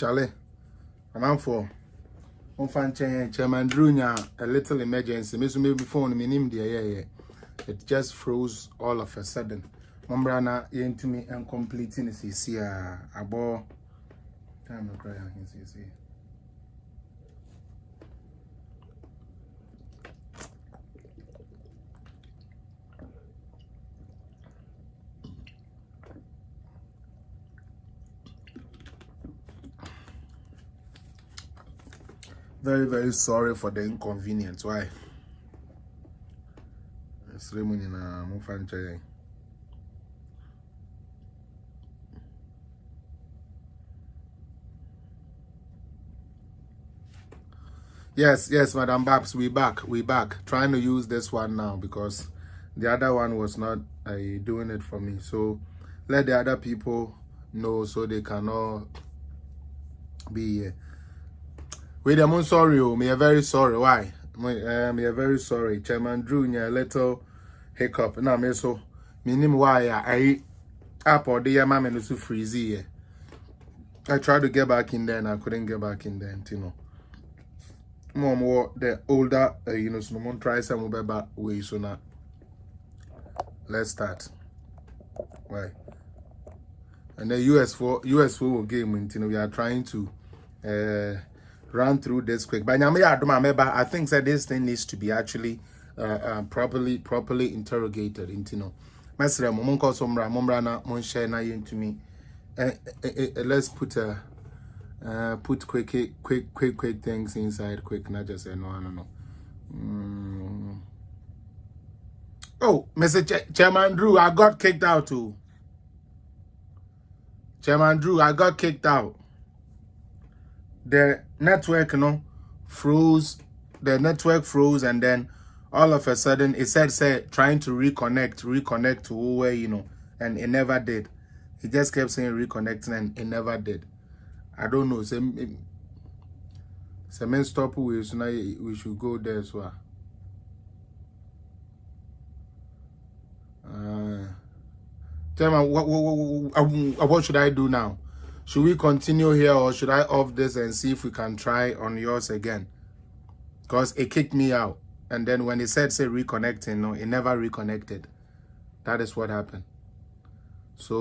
Charlie, I'm out for on fan Chairman Drew a little emergency. Miss maybe phone me name the it just froze all of a sudden. Mombrana into me and completing the CC a ball. Time to cry on his CC. Very, very sorry for the inconvenience. Why? It's Raymond in a Mufan. Yes, Madam Babs, we back. Trying to use this one now because the other one was not doing it for me. So let the other people know so they cannot be here. Wait, I'm sorry, me are very sorry. Why? Me are very sorry. Chairman Drew, a little hiccup. Now, me so, me name why I up or the mama no so freezy. I tried to get back in there and I couldn't get back in there, you know. More the older, so no try some better way. So now, let's start. Why? And the US4 game, we are trying to run through this quick. But I think that this thing needs to be actually properly interrogated. Let's put put quick things inside quick. Not just say no. Oh, Mr. Chairman Drew, I got kicked out too. Chairman Drew, I got kicked out. The network, froze. The network froze, and then all of a sudden it said trying to reconnect to where, and it never did. He just kept saying reconnecting, and it never did. I don't know. Say men stop with, so now we should go there as well. Tell me what should I do now? Should we continue here or should I off this and see if we can try on yours again? Because it kicked me out. And then when it said reconnecting, no, it never reconnected. That is what happened. So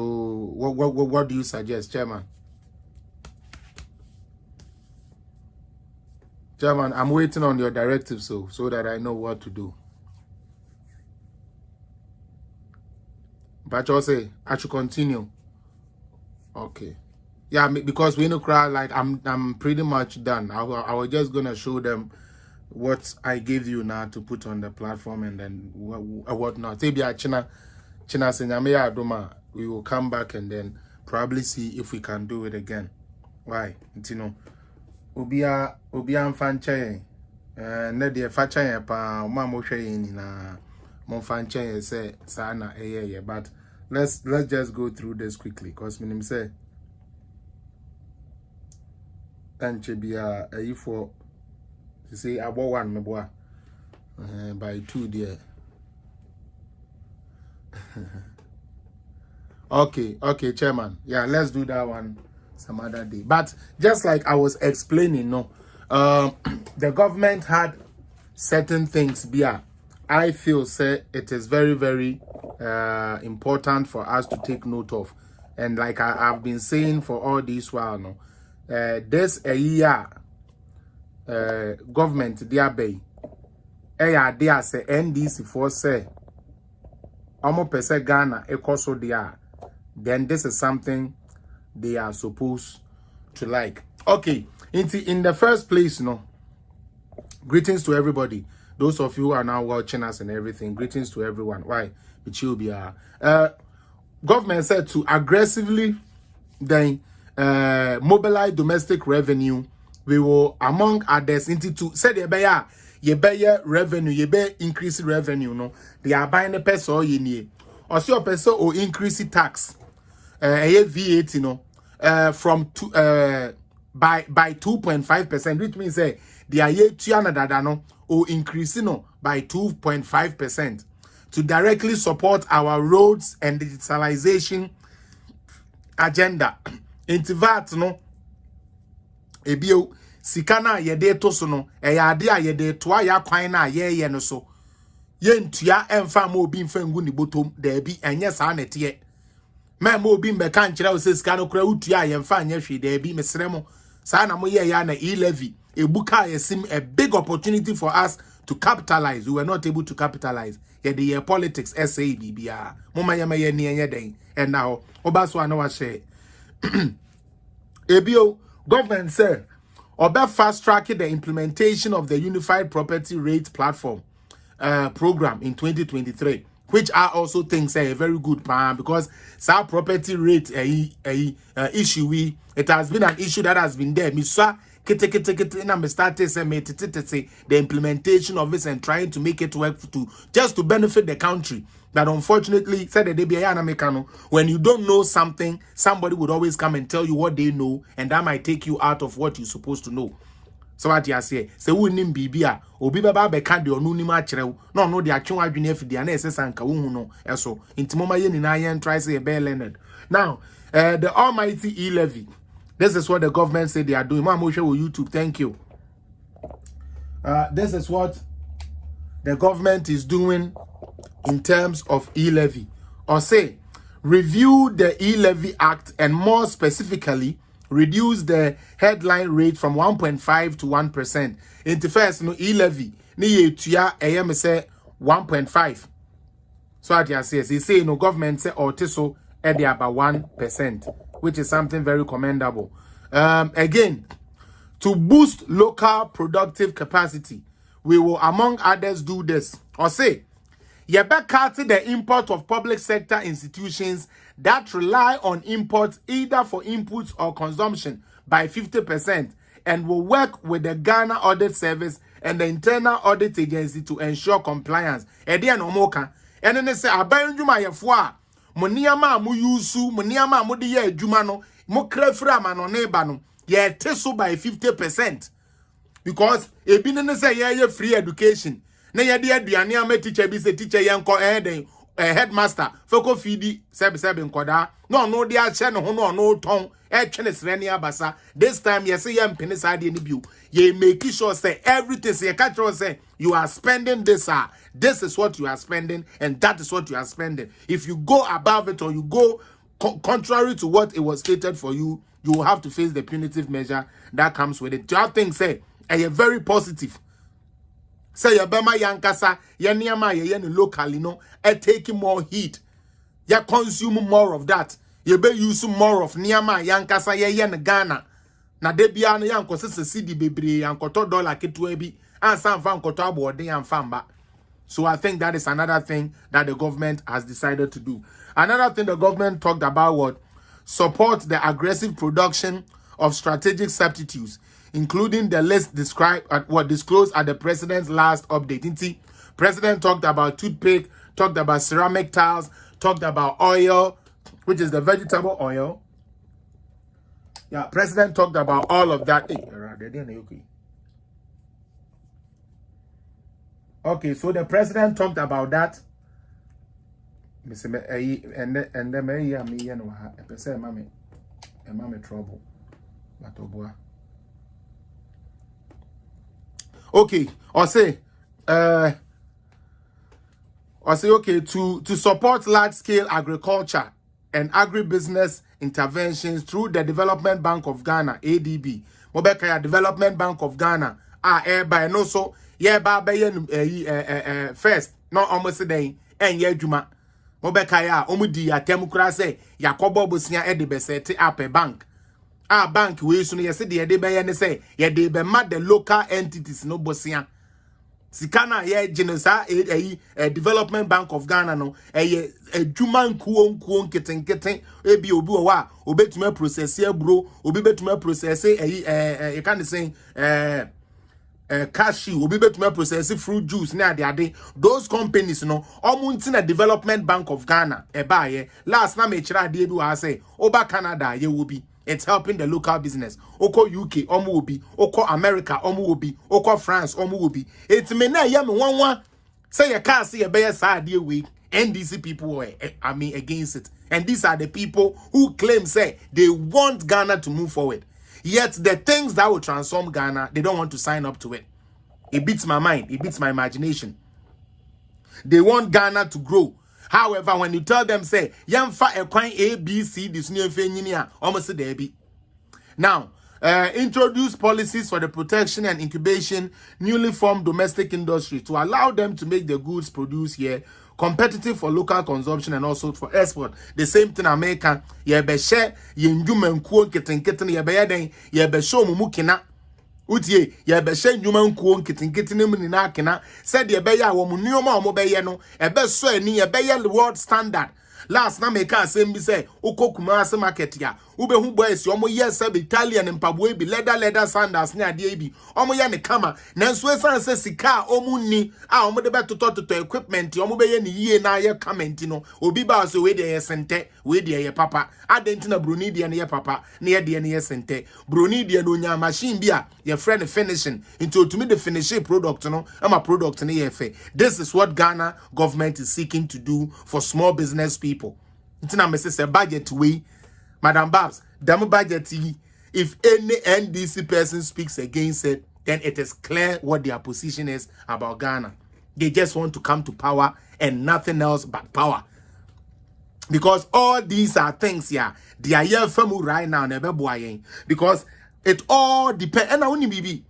what do you suggest, Chairman? Chairman, I'm waiting on your directive so that I know what to do. But you say I should continue. Okay. Yeah, because we know cry like I'm pretty much done. I was just gonna show them what I gave you now to put on the platform and then whatnot. We will come back and then probably see if we can do it again. Why? Ubia fanche ne de facha pa ma mo hwe ni na mo fanche say sana but let's just go through this quickly because minim say anche bia for to say abo one me boa by 2 there. Okay, Chairman. Yeah, let's do that one some other day. But just like I was explaining, the government had certain things here. I feel say it is very, very important for us to take note of. And like I've been saying for all this while, this a year government there be there say NDC for say almost percent Ghana ecoso there. Then this is something they are supposed to like. Okay, in the first place, greetings to everybody. Those of you who are now watching us and everything, greetings to everyone. Why? It will be government said to aggressively then mobilize domestic revenue. We will, among others, into said ye bear revenue, ye bear increase revenue. No, they are buying a person or ye need or see a person or increase tax. VAT, from by 2.5%, which means they are yet or increasing by 2.5% to directly support our roads and digitalization agenda. Into that, ebio sika na yede to so no ade a yede to a ya kwan na ye no so yentua emfa ma obi mfa ngu ni botom da bi enye saa nete ma obi mbeka nkyerɛ wo sɛ sika no kora utua ye mfa anya hwe da bi mesrɛ mo saa na mo ye ya na e-levy ebuka yesim a big opportunity for us to capitalize. We were not able to capitalize. Yeah, the politics SABBR. Mama yama ye ni enye den. And now, obaso anawa share. Ebio, government said, Oba fast tracking the implementation of the Unified Property Rate Platform program in 2023, which I also think say a very good plan because our property rate issue, it has been an issue that has been there. Misa the implementation of this and trying to make it work just to benefit the country. But unfortunately, said the when you don't know something, somebody would always come and tell you what they know, and that might take you out of what you're supposed to know. So what you say, we nim bibia, obi baba beka de onu nim akyerɛw, no de atwe adwene afidi na ese sanka wo hu no eso. Intimoma ye nyina ye try say be learned. Now, the almighty e-levy. This is what the government said they are doing. Mama Moshe with YouTube, thank you. This is what the government is doing in terms of e-levy. Or say, review the e-levy act and more specifically, reduce the headline rate from 1.5 to 1%. In the first, no e-levy, ni yetuya ayem say 1.5. So what you say, he say no government say or tiso edi about 1%. Which is something very commendable. Again, to boost local productive capacity, we will, among others, do this. Or say, cut the import of public sector institutions that rely on imports either for inputs or consumption by 50% and will work with the Ghana Audit Service and the Internal Audit Agency to ensure compliance. And then they say, Moniama mu yusu, moniama mu di ye adwuma no, mo krafra ma no neba no, ye teso by 50%. Because ebi ne say ye free education. Na ye de aduane ama teacher bi say teacher ye nko den headmaster feko feedi sebe nkoda. No de a che no ho no ton e twene srani abasa. This time ye say ye mpene sa de ni biu. Ye make sure say everything say catch say you are spending this this is what you are spending and that is what you are spending. If you go above it or you go contrary to what it was stated for you, you will have to face the punitive measure that comes with it. Do you think say a very positive? Say your bema yankasa ya niyama ye locally no taking more heat. Ya consume more of that. You be use more of niyama yankasa ye Ghana. Na debia no yanko se cedi bebre yankoto dollar ketu bi ansan fa nkoto abode yan famba. So I think that is another thing that the government has decided to do. Another thing the government talked about was support the aggressive production of strategic substitutes, including the list disclosed at the president's last update. President talked about toothpick, talked about ceramic tiles, talked about oil, which is the vegetable oil. Yeah, president talked about all of that. Okay, so the president talked about that. And then me trouble. Okay, or say okay, to support large-scale agriculture and agribusiness interventions through the Development Bank of Ghana, ADB. Mobekaya Development Bank of Ghana, by no so yeah, first, not almost a day, and yeah, Juma. Mobekaya, Omudi, Atemukra say, Yakobo Busia Edibesete up a bank. Bank, we soon yesterday, they bay and say, yeah, they be mad the local entities, no Bosia. Sikana, yeah, Genosa, a Development Bank of Ghana, no, a Juman kuon kitten, a be obu, obey to me process here, bro, obey to me process, a kind of saying, cashew will be able to process fruit juice near the day. Those companies, no, almost a Development Bank of Ghana, a buyer. Last time I say, Oba Canada, you will be. It's helping the local business. Oko UK, will be. Oko America, will be. Oko France, will be. It's me na yam one. Say you can't see a bear side week. NDC people were, against it. And these are the people who claim, say, they want Ghana to move forward. Yet the things that will transform Ghana, they don't want to sign up to it. It beats my mind. It beats my imagination. They want Ghana to grow. However, when you tell them, say, Yamfa Equine A, B, C, this new engineer, almost a debit. Now, introduce policies for the protection and incubation newly formed domestic industry to allow them to make the goods produced here competitive for local consumption and also for export. The same thing America, be share yenjumen kuo kitten yebe yaden yebe show mumukina utie yebe share nyuman kuo kitten mu na kina said yebe ya wo mu nneoma o mo be ye no ebe so ani yebe ye world standard. Last na make asem bi say ukokuma market ya ube hu boys omo yes Italian mpaboe bi leather sandals ne ade bi omo ya ne kama nanso esan se sika omu ni a omo de betoto equipment omo be ye ne yie na ye comment no obi ba so we de ye sente we de ye papa adenti na broni de ne ye papa ne ye de ne ye sente broni de no nya machine bi a ye friend finishing into to me the finishing product no ama product ne ye fe. This is what Ghana government is seeking to do for small business people. Ntina me say budget we Madam Babs, demo budget, if any NDC person speaks against it, then it is clear what their position is about Ghana. They just want to come to power and nothing else but power. Because all these are things here, they are here from right now, never boy. Because it all depends. And I only be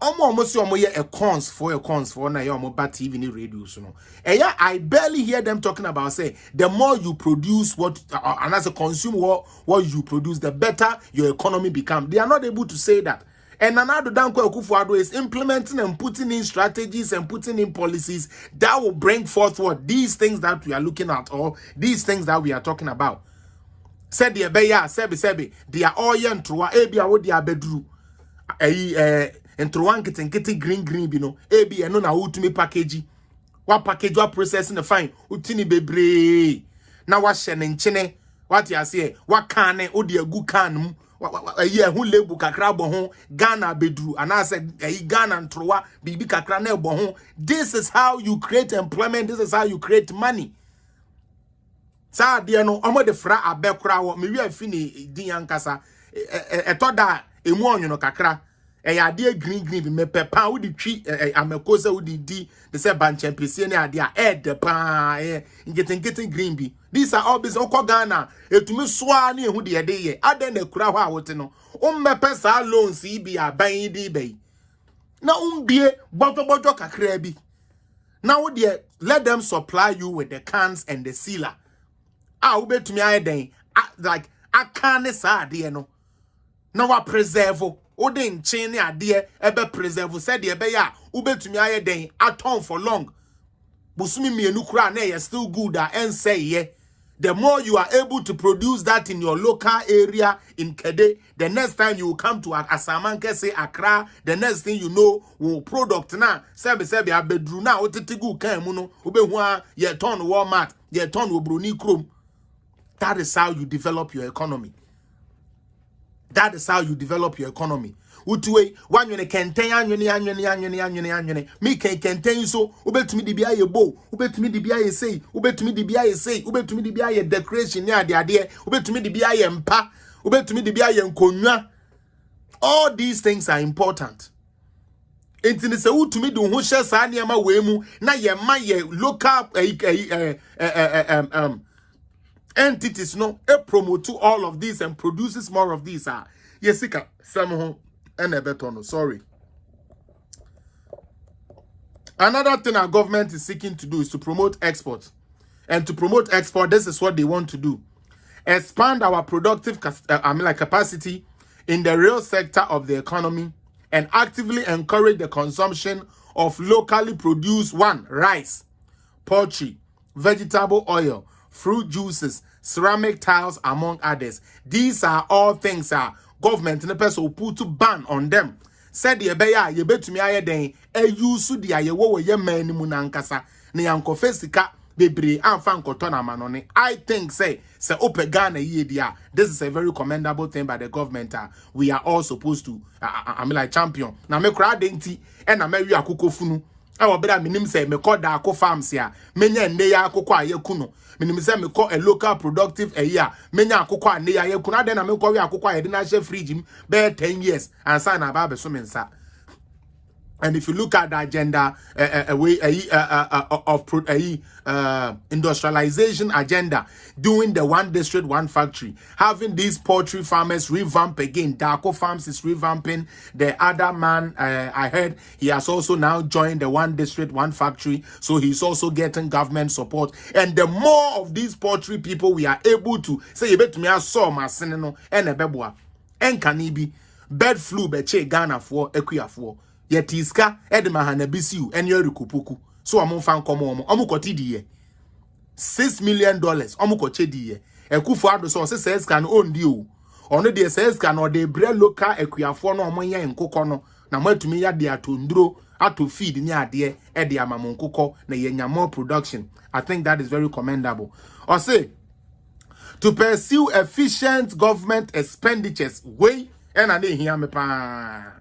almost a cons for na your mobile TV ni radio so no. And yeah, I barely hear them talking about say the more you produce what and as a consume what you produce, the better your economy become. They are not able to say that. And another Danko Akufo-Addo is implementing and putting in strategies and putting in policies that will bring forth what these things that we are looking at or these things that we are talking about. Said the beya sebi they are all young through ebia wo dia bedru and through one kitten green you know ebi eno na utumi package what package what processing the fine utini bebre na wa hye nchene what you say what can odi agu can mu hu lebu kakra bo ho Ghana bedru and I said Ghana ntrowa bibi kakra na bo ho. This is how you create employment. This is how you create money. Sa de no omo de fra abekra wo me wi afini din yankasa etoda emu onyono kakra ade green me pepa wo di twi amekosa wo di the say ban championship ne ade a de pa getting green bi. These are all business oko Ghana etumi soa na ehu de ye aden na kura ho a wote no ummepe sa loans bi aban di bei na umbie bojo kakra bi na wo de let them supply you with the cans and the sealer ubetumi ayeden like akane sa ade no na wa preserve odin chin ne ade ebe preserve said ebe ya ubetumi ayeden aton for long busumi mienu kura na ye still good and say ye. The more you are able to produce that in your local area in Kede, the next time you will come to Asamanke, say Accra, the next thing you know, will product na sebi abedru na otetigu kemuno ubehua ye ton Walmart, ye ton Bruni Chrome. That is how you develop your economy. That is how you develop your economy. Utuwe wanyone kenten anyone me kenten so ubetumi di bia ye bow ubetumi di bia ye say ubetumi di bia ye say ubetumi di bia ye decoration ya ade ubetumi di bia ye mpa ubetumi di bia ye nkonwa. All these things are important. Entini se utumi di ho hye sa niam we mu na ye ma ye local entities no promote to all of these and produces more of these yesika some sorry. Another thing our government is seeking to do is to promote export. And to promote export, this is what they want to do. Expand our productive capacity in the real sector of the economy and actively encourage the consumption of locally produced rice, poultry, vegetable oil, fruit juices, ceramic tiles, among others. These are all things government in the person will put to ban on them. Said the beya ye betumi ayeden use the ayewo ye man mu nankasa ne yankofe sika bebre amfa nkoto na manone. I think say open Ghana ye dia. This is a very commendable thing by the government. We are all supposed to champion. Na me kra denti e na me wi akokofunu I better minim say me call Dako farms ya. Menya neya akoko ye kuno. Minim say me call a local productive a year. Menya akoko neya ye kuno. Then I me call we akoko ye dina share fridge be 10 years and sign about so mensa. And if you look at the agenda of industrialization agenda, doing the one district, one factory, having these poultry farmers revamp again. Dako Farms is revamping. The other man, I heard, he has also now joined the one district, one factory. So he's also getting government support. And the more of these poultry people we are able to say, you bet me I saw my seneno and a beboa and canibi bird flu beche Ghana for equia for. Yetiska edema hanabisiu enyo rikupuku so amonfa nkomo omukoti diye $6 million omukoche diye ekufu ado so se says can own dio ono de says can or de bre local ekuafo no omonya nkokọ no na matumi ya de atonduro ato feed ni ade e de amamon nkokọ na yenya more production. I think that is very commendable. Or say to pursue efficient government expenditures way and ade hia me pa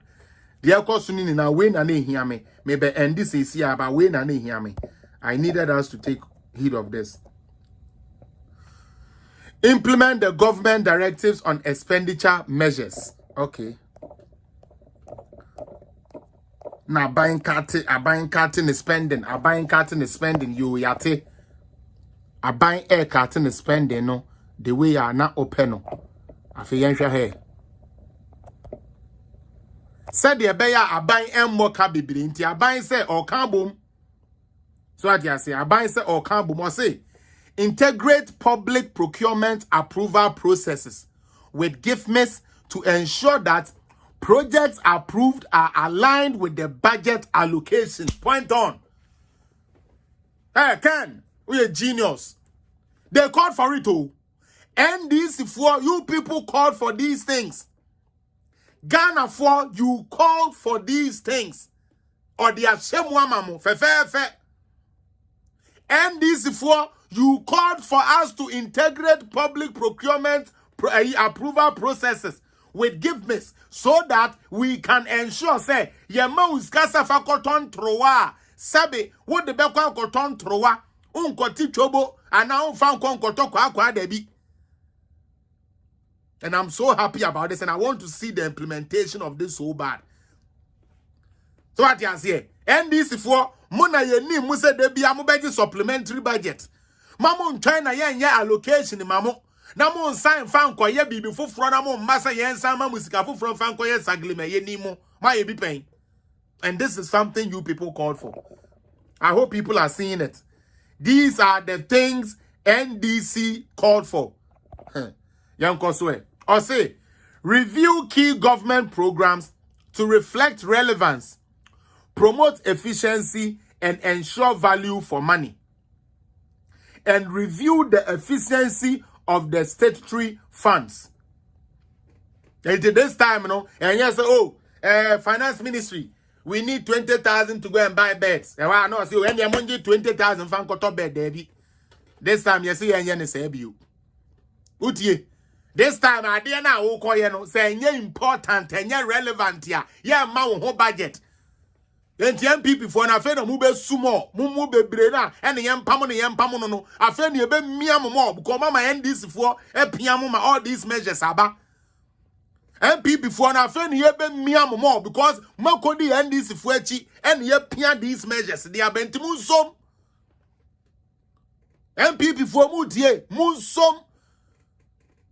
the Akosuni na win and hear me. Maybe and this is here about win and hear me. I needed us to take heed of this. Implement the government directives on expenditure measures. Okay. Now buying cutting is spending. A buying cutting is spending. You yate. A buying air cutting is spending. No, the way you are not open. No. I feel here. Said the beya aban emmoka bibiri nti aban say or boom. So what you say aban say or boom or say integrate public procurement approval processes with GIFMIS to ensure that projects approved are aligned with the budget allocation. Point on. Hey Ken, we a genius. They called for it too. And this for you people called for these things. Ghana for you called for these things. Or the Ashemwamamu fe. And this for you called for us to integrate public procurement approval processes with GIFMIS so that we can ensure say yema uskasa fakoton trowa sabe what the bekwa koton trowa unkoti chobo ana unfa nkoto kwa debi. And I'm so happy about this, and I want to see the implementation of this so bad. So what you say? And this for mona ye ni muse debi amubeji supplementary budget. Mamu China ye allocation mamu. Namu sign fan kwa ye bibi fufro namu masa ye nsama musika fufro fan kwa ye saglime ye nimo. Ma ye bi pain. And this is something you people called for. I hope people are seeing it. These are the things NDC called for. Young Koswe. Or say, review key government programs to reflect relevance, promote efficiency, and ensure value for money. And review the efficiency of the statutory funds. And this time, you know, and yes, finance ministry, we need 20,000 to go and buy beds. And I know, so when you need 20,000 fan koto bed, Debbie. This time, you see, and you say, you. Utie. This time, I didn't know who say important and relevant here. Yeah, my whole budget. And MPP for an affair of move sumo, mumube breda, and the yampamono no. I feel you be miamu because mama end this for a piamuma all these measures aba. MPP for an affair you be miamu because Mokodi end this for chi and ye pia these measures. They are bentimun som. MPP for mutie, musom.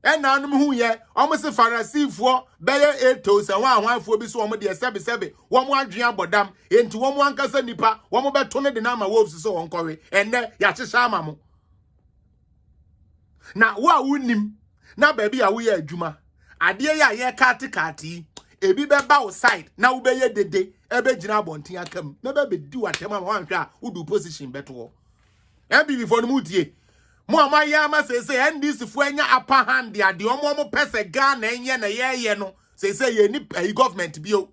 And now, who ye almost a Pharisee for better 8 toes and 1 for this woman, dear Sabby, 1 dream bodam, into 1 cousin nipa, 1 more better the number wolves so on Corey, and then Yachishamamu. Now, what wouldn't him? Now, baby, are we a Juma? A dear ya kati, a be bow side, now be ye the day, a bed jabontia come, never be do at him one who do position better. And be before the mood Mama yama say and this if when upper hand the omo pese Ghana enye na ye no say ye ni government bio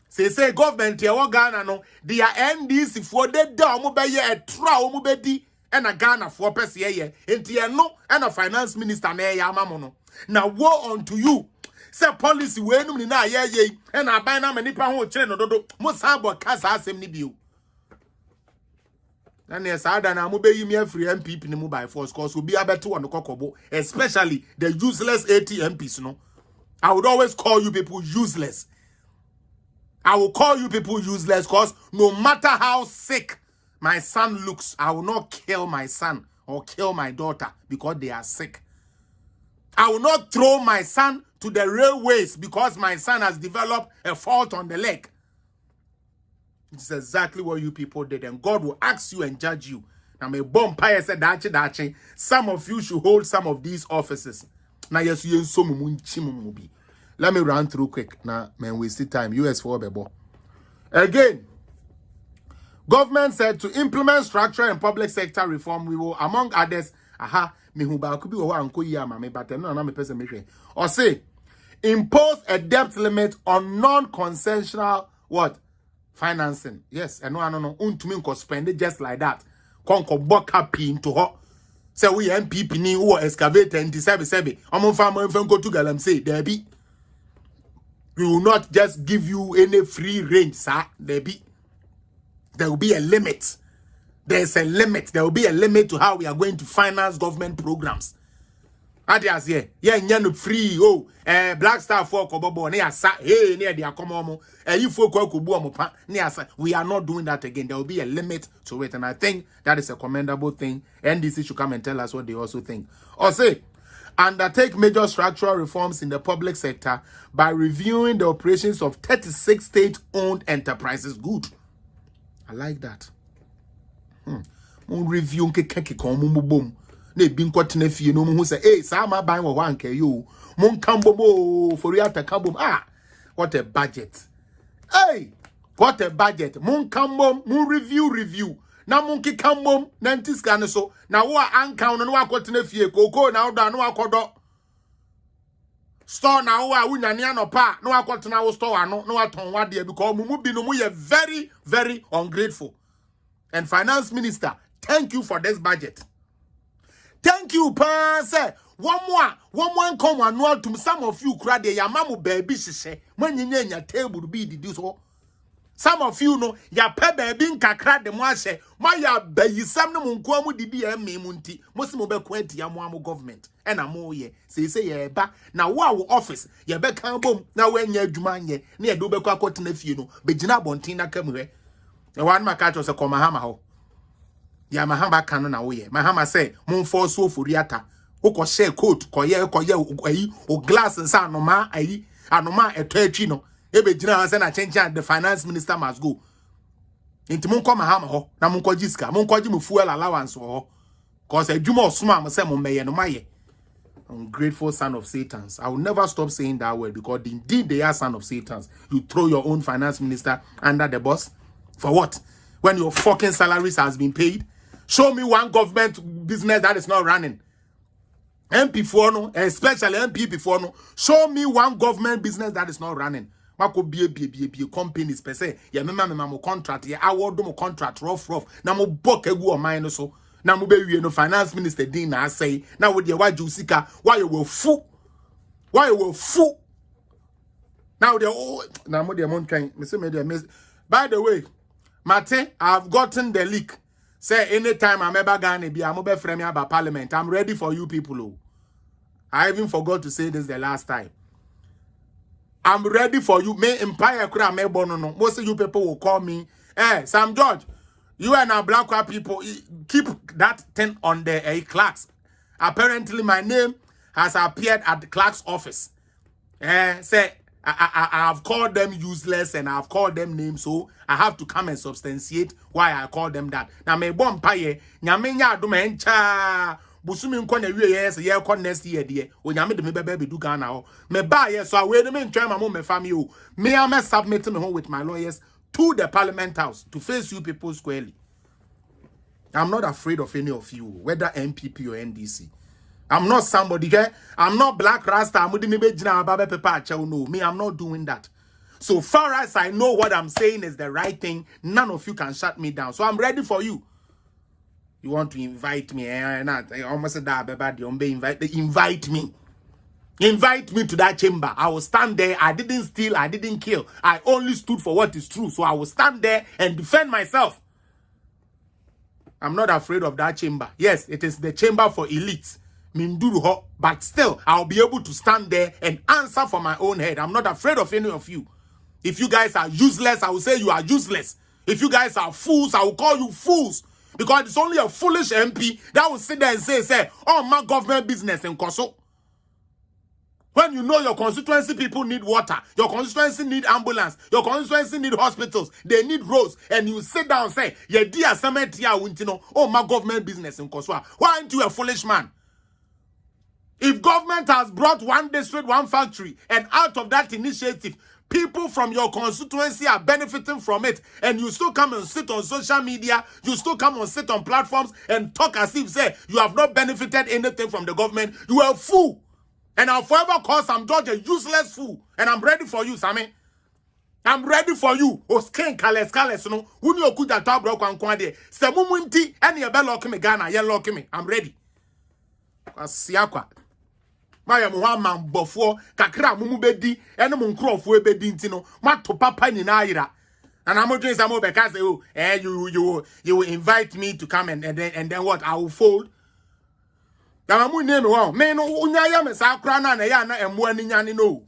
say government ye Ghana no the NDC for the omo be ye a tra omo be di and a Ghana for pese ye enti ye no and a finance minister na ye amamo no now woe unto you say policy we no ni na ye and aban na manipa ho kire no dodo mo sabo kasa asem ni bio And yes, I don't know, me free MPP ni by force, cause will be able to on the kokobo, especially the useless ATMPs, no. I would always call you people useless. I will call you people useless, cause no matter how sick my son looks, I will not kill my son or kill my daughter because they are sick. I will not throw my son to the railways because my son has developed a fault on the leg. It's exactly what you people did, and God will ask you and judge you. Now, my bonfire said that some of you should hold some of these offices. Now, yes, you so much. Let me run through quick. Now, man, waste time. US for bebo. Again, government said to implement structural and public sector reform, we will, among others, me who ba could be anko yama me, but no me person me. Or say, impose a debt limit on non-consensual what? Financing. Yes, and no, untumi ko spend it just like that. Konko boka pi into her. Say we MPP ni who excavate and disable. Amon farmer go to galam say there be. We will not just give you any free range, sir. There will be a limit. There's a limit. There will be a limit to how we are going to finance government programs. Adias no free Black Star for kobobo near sa near the akomomo you folk kubu near sa. We are not doing that again. There will be a limit to it, and I think that is a commendable thing. NDC should come and tell us what they also think. Or say, undertake major structural reforms in the public sector by reviewing the operations of 36 state-owned enterprises. Good. I like that. Review boom. Ne bin kwatena fie no mu say eh sa ma ban wo wanka yo mon kambo mo for yata kambo what a budget. Hey, what a budget. Mon kambo mon review na mon ki kambo na ntiska ne so na wo anka no akwatena fie koko na wo da no akodo store na wo wunyane anopa na akwatena wo store ano na waton wade because mu bi no mu ye very very ungrateful. And finance minister, thank you for this budget. Thank you, pa. Say one more come annual to some of you cry the yamamu baby she when you your table be the so. Some of you know ya pe baby kakra de mo ahye ma ya bayi sam no munko amu didi e me munti mosimo be kwenti ya mo amu government e na mo ye say ye ba na wo office ye be kan bom na wo anya adwuma nye na ye do be kwa kotena fie no be gina bontin na kamwe e wan maka cho se koma hama ho. Ya mahamba kanu na woye. Mahama say, mon force so furiata. Oko share coat, koye, o glass and sa anoma, anoma etwe no. Ebe jina say na change the finance minister must go. Inti mon ko mahama ho, na mon ko jiska, mon ko ji mu fuel allowance ho. Cause edwuma osuma am say mon meye no maye. Ungrateful son of Satans. I will never stop saying that word because indeed they are son of Satans. You throw your own finance minister under the bus. For what? When your fucking salaries has been paid? Show me one government business that is not running. MP4 no, especially MP before no. Show me one government business that is not running. Mako be companies per se. Ya mema contract. Ya award mo contract rough. Na mo book egu o mine so. Na mo be wie no finance minister din na say. Na wo de wa jusika. Why you will fool? Why you will fool? Now they oh. Na mo de mon kan. Me say me de. By the way, Martin, I've gotten the leak. Say anytime I'm ever gonna be, I'm over frame about parliament. I'm ready for you people. Oh. I even forgot to say this the last time. I'm ready for you. Me empire kura me bono. Most of you people will call me. Hey, Sam George, you and our black people keep that thing on the clerks. Apparently, my name has appeared at the clerk's office. Say I've called them useless and I've called them names, so I have to come and substantiate why I call them that. Now me bompaye nyamenya do mencha busumi nko na wie yes ye ko next year de o nyame de me bebe do Ghana ho me ba yes so we de me ntwan ma mo me family o me am submit me home with my lawyers to the parliament house to face you people squarely. I'm not afraid of any of you, whether MPP or NDC. I'm not somebody. I'm not Black Rasta. No, me, I'm not doing that. So far as I know what I'm saying is the right thing, none of you can shut me down. So I'm ready for you. You want to invite me? I almost said that, invite me. Invite me to that chamber. I will stand there. I didn't steal. I didn't kill. I only stood for what is true. So I will stand there and defend myself. I'm not afraid of that chamber. Yes, it is the chamber for elites. Minduru, but still, I'll be able to stand there and answer for my own head. I'm not afraid of any of you. If you guys are useless, I will say you are useless. If you guys are fools, I will call you fools. Because it's only a foolish MP that will sit there and say, oh, my government business in Koso. When you know your constituency people need water, your constituency need ambulance, your constituency need hospitals, they need roads, and you sit down and say, yeah, dear Sametia, oh, my government business in Koso. Why aren't you a foolish man? If government has brought one district, one factory, and out of that initiative, people from your constituency are benefiting from it, and you still come and sit on social media, you still come and sit on platforms and talk as if, say, you have not benefited anything from the government, you are a fool. And I'll forever call Sam George a useless fool. And I'm ready for you, Sammy. I'm ready for you. O skin kales no. Uni okuja tabro kwankwa Se mumunti any ebe lock me Ghana, ye lock me. I'm ready. Asiakwa. Maya muhammad bofo kakra mumu bedi ene mu nkrofo ebedi ntino mato papa nyina ayira. And I'm doing some more because you will invite me to come and then what? I will fold. Now I'm name one. Me no unyaya me sa kra na ya na emu ani nyane no.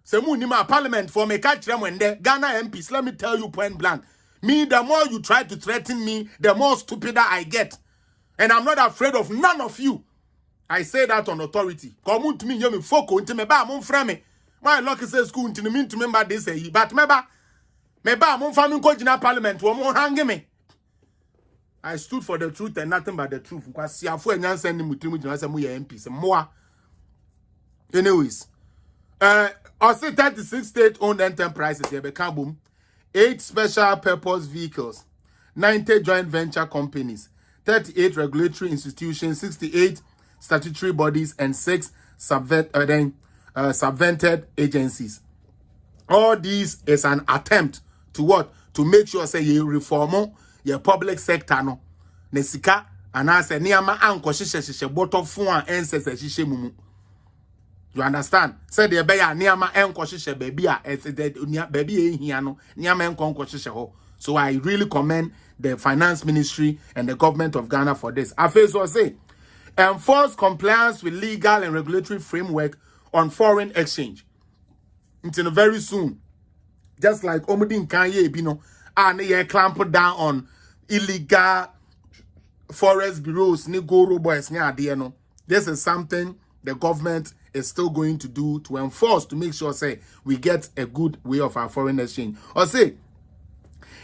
Se mu ni ma parliament for me catch them when they Ghana MPs. Let me tell you point blank. Me, the more you try to threaten me, the more stupider I get. And I'm not afraid of none of you. I say that on authority. Come to me, you me foko until me ba mon frame. My lucky say school until me to remember this say but me ba mon family ko jina parliament wo mon hang me. I stood for the truth and nothing but the truth. Because see afu enyan send me mutiri jina say mo ye MP say moa. Anyways, I say 36 state-owned enterprises here become boom. 8 special purpose vehicles, 90 joint venture companies, 38 regulatory institutions, 68 statutory bodies, and 6 subvented agencies. All this is an attempt to what? To make sure say you reform your public sector no. Nesika anase niyama anko shishe bottom phone enses shishe mumu. You understand? Say the beya niyama enko shishe baby baby here no niyama enko shishe ho. So I really commend the finance ministry and the government of Ghana for this. I first will say, enforce compliance with legal and regulatory framework on foreign exchange. Until very soon, just like Omudin Kanye Bino, and they clamp down on illegal forest bureaus, Nigoro boys, no. This is something the government is still going to do to enforce to make sure say we get a good way of our foreign exchange. Or say,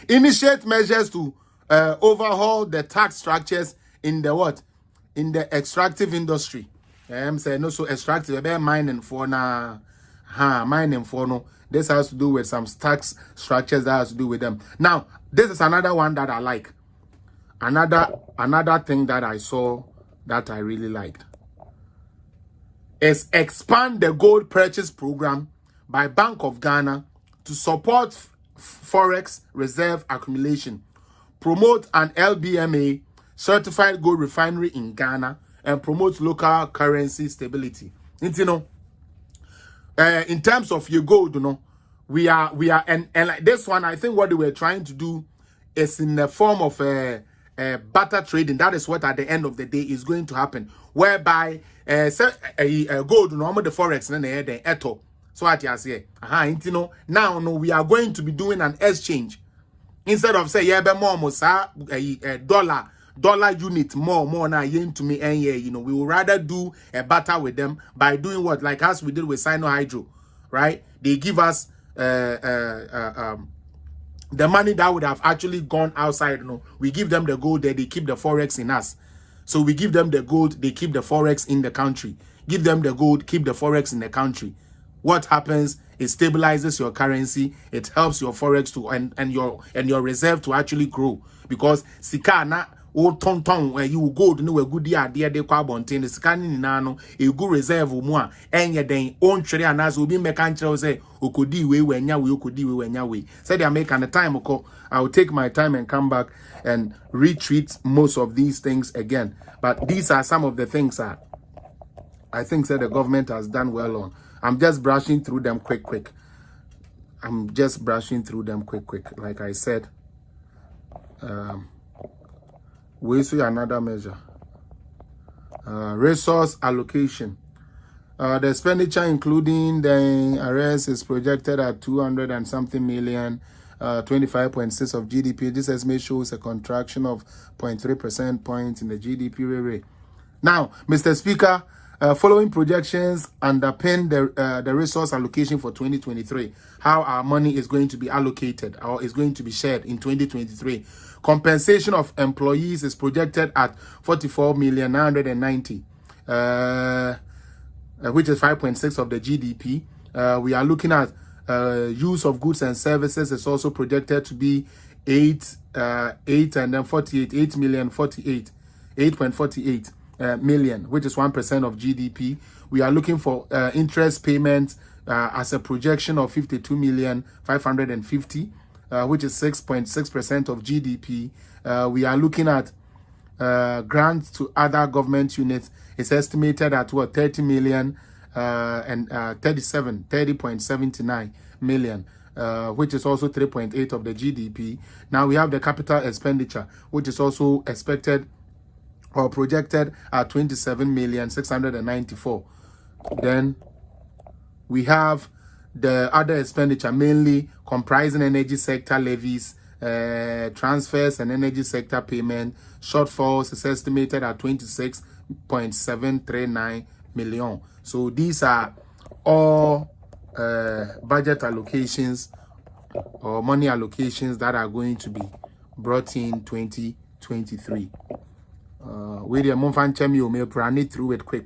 initiate measures to overhaul the tax structures in the what? In the extractive industry. I'm saying no so extractive, about mining for na mining for no. This has to do with some tax structures that has to do with them. Now, this is another one that I like. Another thing that I saw that I really liked is expand the gold purchase program by Bank of Ghana to support forex reserve accumulation, promote an LBMA certified gold refinery in Ghana, and promote local currency stability. You know, in terms of your gold, you know, we are and like this one, I think what they were trying to do is in the form of barter trading. That is what at the end of the day is going to happen, whereby gold normal the forex and the eto. So what you say, you know, now no, we are going to be doing an exchange instead of say yeah, but more dollar unit more now to me and yeah, you know, we will rather do a barter with them by doing what, like as we did with Sino Hydro, right? They give us the money that would have actually gone outside, you know, we give them the gold there, they keep the forex in us. So we give them the gold, they keep the forex in the country. Give them the gold, keep the forex in the country. What happens? It stabilizes your currency. It helps your forex to and your reserve to actually grow, because sikana o tonton where you go no we good idea de kwa bonten sikani na no e good reserve mu a enye den on twere anaso obi meka nkyere say okodi we wanya we okodi we wanya we said I make an time I will take my time and come back and retreat most of these things again, but these are some of the things that I think that the government has done well on. I'm just brushing through them quick. I'm just brushing through them quick. Like I said, We see another measure. Resource allocation. The expenditure, including the arrests, is projected at 200 and something million, 25.6 of GDP. This estimate shows a contraction of 0.3% points in the GDP rate. Now, Mr. Speaker, following projections underpin the resource allocation for 2023, how our money is going to be allocated or is going to be shared in 2023. Compensation of employees is projected at 44,990,000, which is 5.6 of the GDP. We are looking at use of goods and services is also projected to be 8.48 million, which is 1% of GDP. We are looking for interest payments as a projection of 52,550,000, which is 6.6% of GDP. We are looking at grants to other government units. It's estimated at 30 million and 30.79 million, which is also 3.8 of the GDP. Now we have the capital expenditure, which is also expected or projected at 27,694,000. Then we have the other expenditure, mainly comprising energy sector levies, transfers and energy sector payment. Shortfalls is estimated at 26.739 million. So these are all budget allocations or money allocations that are going to be brought in 2023. With the month and chemi, you may run it through it quick.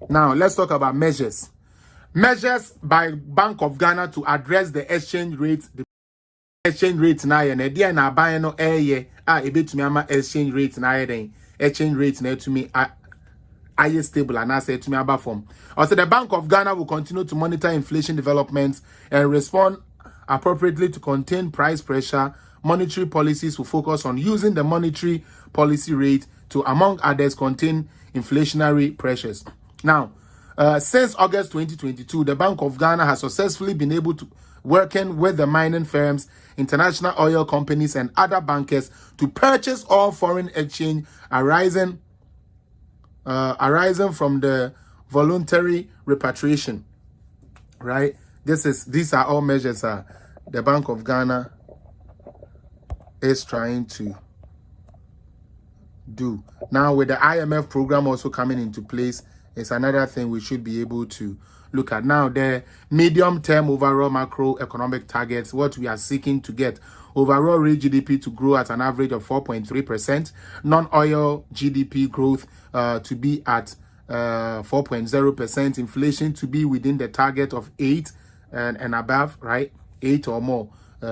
Now let's talk about measures. Measures by Bank of Ghana to address the exchange rate. The exchange rate now, and idea na buy no a bit me ama exchange rate na exchange rate na to me I stable and I say to me about form. Also, the Bank of Ghana will continue to monitor inflation developments and respond appropriately to contain price pressure. Monetary policies will focus on using the monetary policy rate to, among others, contain inflationary pressures. Now, since August 2022, the Bank of Ghana has successfully been able to working with the mining firms, international oil companies, and other bankers to purchase all foreign exchange arising from the voluntary repatriation. Right? These are all measures the Bank of Ghana is trying to do. Now, with the IMF program also coming into place, it's another thing we should be able to look at. Now, the medium-term overall macroeconomic targets, what we are seeking to get. Overall real GDP to grow at an average of 4.3%. Non-oil GDP growth to be at 4.0%. Inflation to be within the target of 8 and above, right? 8 or more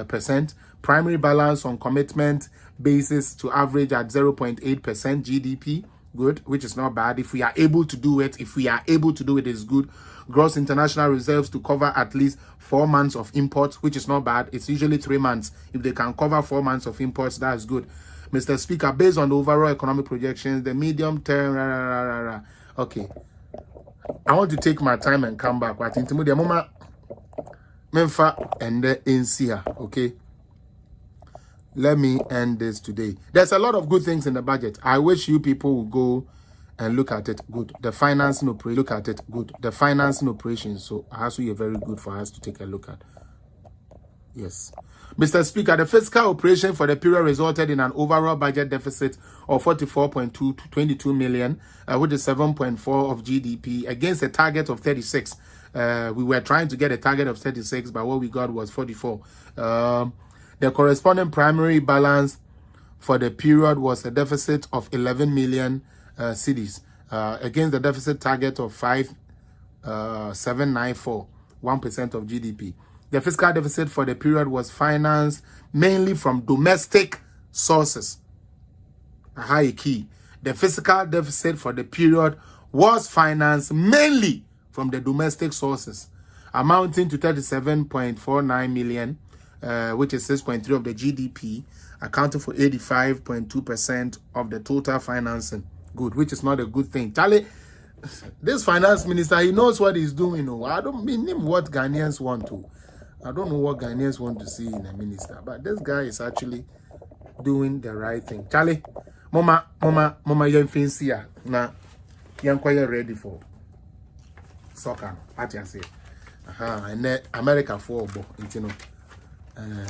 percent. Primary balance on commitment basis to average at 0.8% GDP. Good, which is not bad. If we are able to do it, it's good. Gross international reserves to cover at least 4 months of imports, which is not bad. It's usually 3 months. If they can cover 4 months of imports, that's good. Mr. Speaker, based on the overall economic projections, the medium term, okay. I want to take my time and come back. But in the moment, Memfa and the NCA, okay. Let me end this today. There's a lot of good things in the budget. I wish you people will go and look at it. Good. The financing operation. Look at it. Good. The financing operations. So it has to be very good for us to take a look at. Yes. Mr. Speaker, the fiscal operation for the period resulted in an overall budget deficit of 44.22 million, which is 7.4 of GDP, against a target of 36. We were trying to get a target of 36, but what we got was 44. The corresponding primary balance for the period was a deficit of 11 million cedis, against the deficit target of 5,794, 1% of GDP. The fiscal deficit for the period was financed mainly from domestic sources. A high key. The fiscal deficit for the period was financed mainly from the domestic sources, amounting to 37.49 million. Which is 6.3 of the GDP, accounting for 85.2% of the total financing. Good, which is not a good thing. Charlie, This finance minister, he knows what he's doing. Oh, I don't mean him what Ghanaians want to. I don't know what Ghanaians want to see in a minister, but this guy is actually doing the right thing. Charlie, mama, you fancy na young quite ready for soccer. What you say? And then America for you know.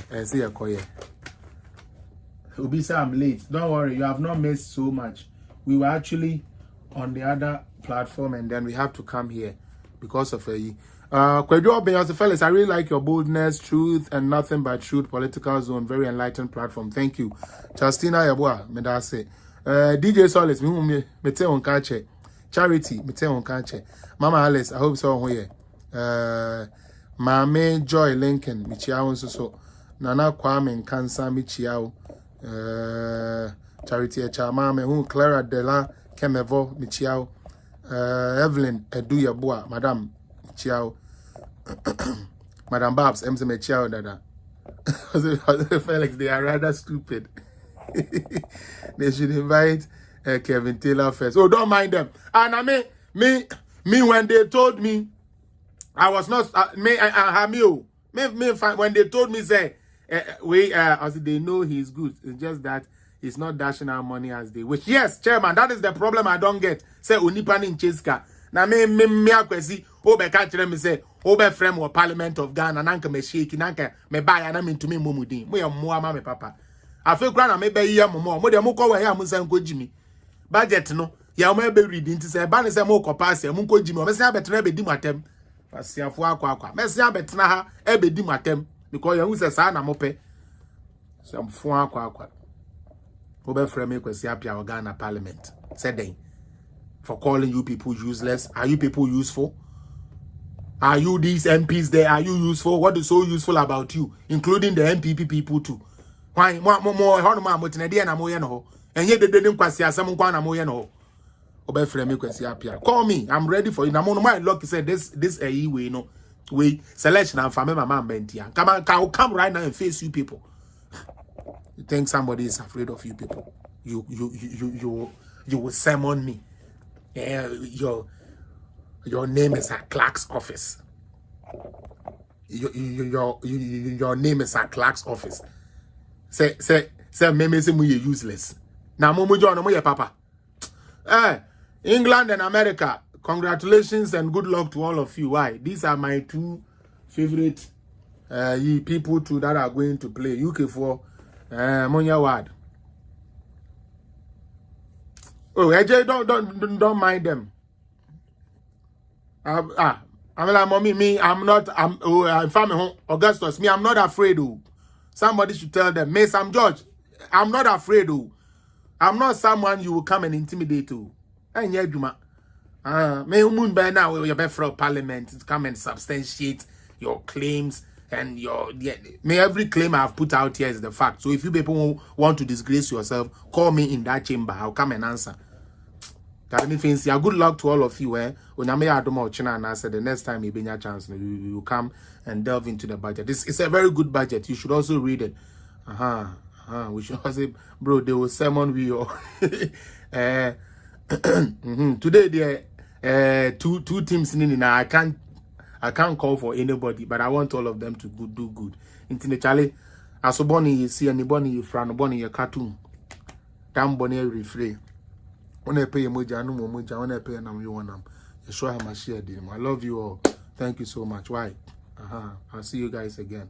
And see a koye. Obi say I'm late. Don't worry, you have not missed so much. We were actually on the other platform, and then we have to come here because of a Kwejo Obenyase fellas, I really like your boldness, truth, and nothing but truth. Political Zone, very enlightened platform. Thank you. Justina Yabua, medase. DJ Solis, me te on kache. Charity, me te on kache. Mama Alice, I hope so here. Mame Joy Lincoln, Michiao so. Nana Kwame Kansa Michiao. Charity Echamame, who Clara Dela Kemevo Michiao. Evelyn Edu Yabua, Madam Michiao. Madam Babs, MC Michiao Dada. Felix, they are rather stupid. They should invite Kevin Taylor first. Oh, don't mind them. And I me when they told me I was not when they told me say as they know he's good. It's just that he's not dashing out money as they wish. Yes, chairman, that is the problem I don't get. Say Unipan in Cheska. Na me akwesi obe ka kire me say obe frame or Parliament of Ghana nanka me shake nanka me buy na me ntumi momudin. Mo ye mo ama me papa. Afi kra na me be ye mo mo de mo ko we ya mo san ko jimi. Budget no ya mo be read nti say ba ne say mo ko pass ya mo ko jimi. O me say abetena be di matem. Pasiafo akwa. Me say abetena ha e be di matem because you say sa na mo pe. Some fo akwa. Obe frame kwesi apia Ghana Parliament. Say den. For calling you people useless. Are you people useful? Are you these MPs there? Are you useful? What is so useful about you? Including the MPP people too. Why more and yet they didn't quasi some call me. I'm ready for you. I'm my luck said this way no way selection and family mama mentia. Come right now and face you people. You think somebody is afraid of you people? You will summon me. Yeah, your name is at clerk's office. Your name is at clerk's office. Say me say you useless. Now momo John mo papa. England and America, congratulations and good luck to all of you. Why? These are my two favorite people too that are going to play UK for Monya Ward. Oh, AJ, don't mind them. I'm like, mommy, I'm Augustus, I'm not afraid. Somebody should tell them, Miss, I'm George. I'm not afraid. I'm not someone you will come and intimidate. And yeah, Juma. May moon by now your best for Parliament to come and substantiate your claims and may every claim I've put out here is the fact. So if you people want to disgrace yourself, call me in that chamber. I'll come and answer. Good luck to all of you. When I said the next time you be a chance, you come and delve into the budget. It's a very good budget. You should also read it. We should also, bro. They will summon we all. Today there two teams in. I can't call for anybody, but I want all of them to do good. Into Charlie, as bonny you see anybody you fran bonny your cartoon. Damn bonny refrain. When I pay emoji, I know emoji. When I pay them, you want them. You show how much share them. I love you all. Thank you so much. Why? I'll see you guys again.